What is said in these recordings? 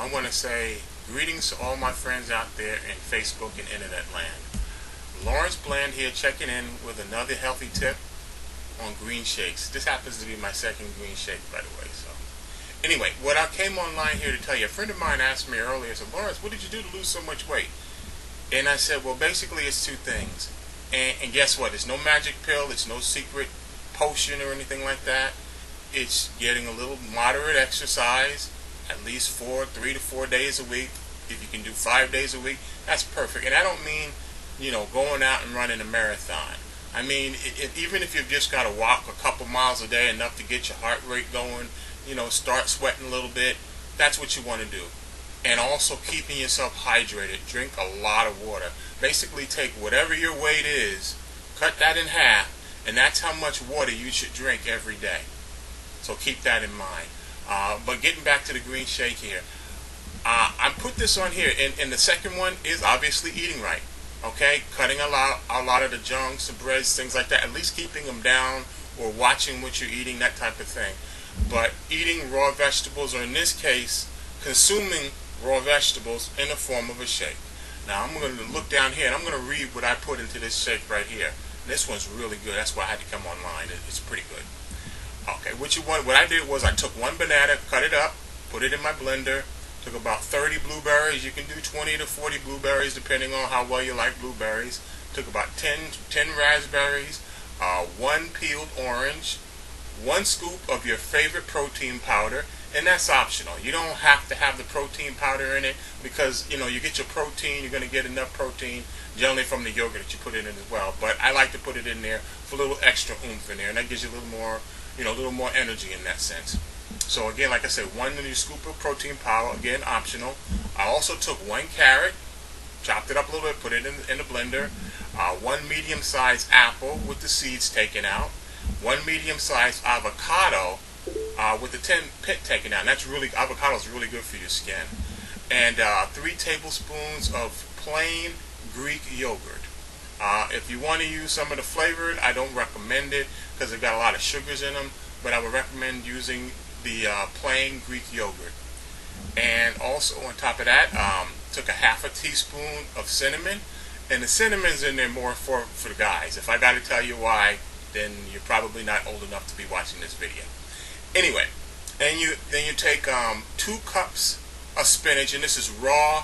I want to say greetings to all my friends out there in Facebook and internet land. Lawrence Bland here, checking in with another healthy tip on green shakes. This happens to be my second green shake, by the way. So anyway, what I came online here to tell you, a friend of mine asked me earlier, said, Lawrence, what did you do to lose so much weight? And I said, well, basically it's two things. And guess what? It's no magic pill. It's no secret potion or anything like that. It's getting a little moderate exercise, at least 3 to 4 days a week. If you can do 5 days a week, that's perfect. And I don't mean, going out and running a marathon. I mean, even if you've just got to walk a couple miles a day, enough to get your heart rate going, start sweating a little bit, that's what you want to do. And also keeping yourself hydrated. Drink a lot of water. Basically take whatever your weight is, cut that in half, and that's how much water you should drink every day. So keep that in mind. But getting back to the green shake here, I put this on here, and the second one is obviously eating right. Okay, cutting a lot of the junks, the breads, things like that. At least keeping them down or watching what you're eating, that type of thing. But eating raw vegetables, or in this case, consuming raw vegetables in the form of a shake. Now I'm going to look down here and I'm going to read what I put into this shake right here. This one's really good. That's why I had to come online. It's pretty good. Okay, what I did was I took one banana, cut it up, put it in my blender, took about 30 blueberries. You can do 20 to 40 blueberries depending on how well you like blueberries. Took about 10 raspberries, 1 peeled orange, 1 scoop of your favorite protein powder, and that's optional. You don't have to have the protein powder in it because, you get your protein, you're going to get enough protein generally from the yogurt that you put in it as well. But I like to put it in there for a little extra oomph in there, and that gives you a little more energy in that sense. So again, like I said, 1 scoop of protein powder, again, optional. I also took 1 carrot, chopped it up a little bit, put it in the blender, 1 medium-sized apple with the seeds taken out, 1 medium-sized avocado with the pit taken out. And avocado is really good for your skin. And 3 tablespoons of plain Greek yogurt. If you want to use some of the flavored, I don't recommend it because they've got a lot of sugars in them, but I would recommend using the plain Greek yogurt. And also on top of that, took a half a teaspoon of cinnamon, and the cinnamon's in there more for the guys. If I got to tell you why, then you're probably not old enough to be watching this video. Anyway, then you take 2 cups of spinach, and this is raw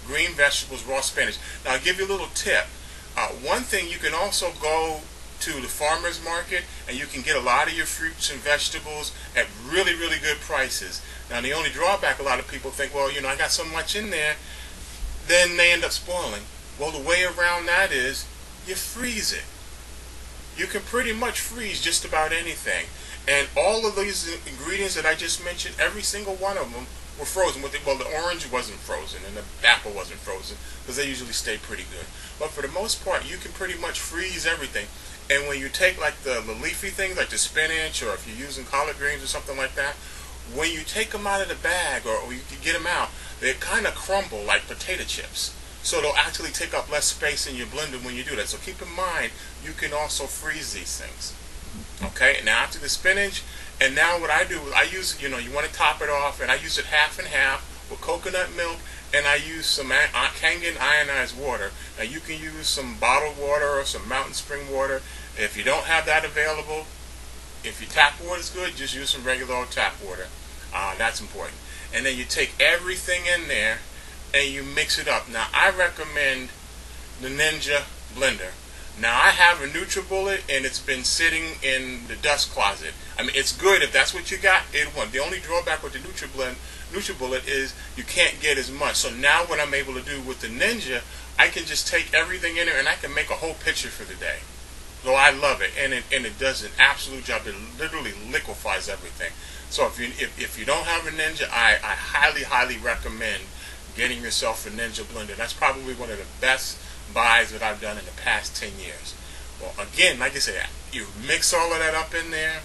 green vegetables, raw spinach. Now I'll give you a little tip. One thing, you can also go to the farmer's market and you can get a lot of your fruits and vegetables at really, really good prices. Now the only drawback, a lot of people think, well, I got so much in there, then they end up spoiling. Well, the way around that is you freeze it. You can pretty much freeze just about anything. And all of these ingredients that I just mentioned, every single one of them were frozen. Well, the orange wasn't frozen and the apple wasn't frozen because they usually stay pretty good. But for the most part, you can pretty much freeze everything. And when you take like the leafy things like the spinach, or if you're using collard greens or something like that, when you take them out of the bag or you can get them out, they kind of crumble like potato chips. So they'll actually take up less space in your blender when you do that. So keep in mind, you can also freeze these things. Okay, now after the spinach, and now what I do is I use, you want to top it off, and I use it half and half with coconut milk, and I use some Kangen ionized water. Now you can use some bottled water or some mountain spring water. If you don't have that available, if your tap water is good, just use some regular old tap water. That's important. And then you take everything in there and you mix it up. Now I recommend the Ninja blender. Now I have a NutriBullet and it's been sitting in the dust closet. I mean, it's good if that's what you got. The only drawback with the NutriBullet is you can't get as much. So now what I'm able to do with the Ninja, I can just take everything in there and I can make a whole pitcher for the day. So I love it, and it does an absolute job. It literally liquefies everything. So if you don't have a Ninja, I highly recommend getting yourself a Ninja blender. That's probably one of the best buys that I've done in the past 10 years. Well, again, like I said, you mix all of that up in there,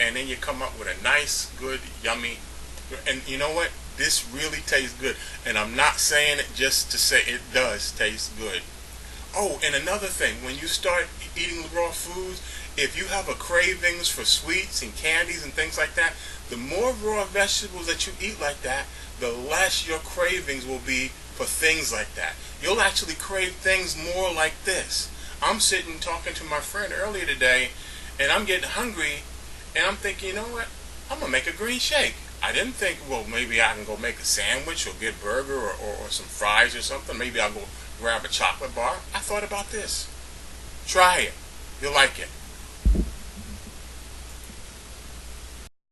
and then you come up with a nice, good, yummy, and you know what? This really tastes good. And I'm not saying it just to say it does taste good. Oh, and another thing, when you start eating raw foods, if you have a cravings for sweets and candies and things like that, the more raw vegetables that you eat like that, the less your cravings will be for things like that. You'll actually crave things more like this. I'm sitting talking to my friend earlier today, and I'm getting hungry, and I'm thinking, you know what? I'm going to make a green shake. I didn't think, well, maybe I can go make a sandwich or get a burger or some fries or something. Maybe I'll go grab a chocolate bar. I thought about this. Try it. You'll like it.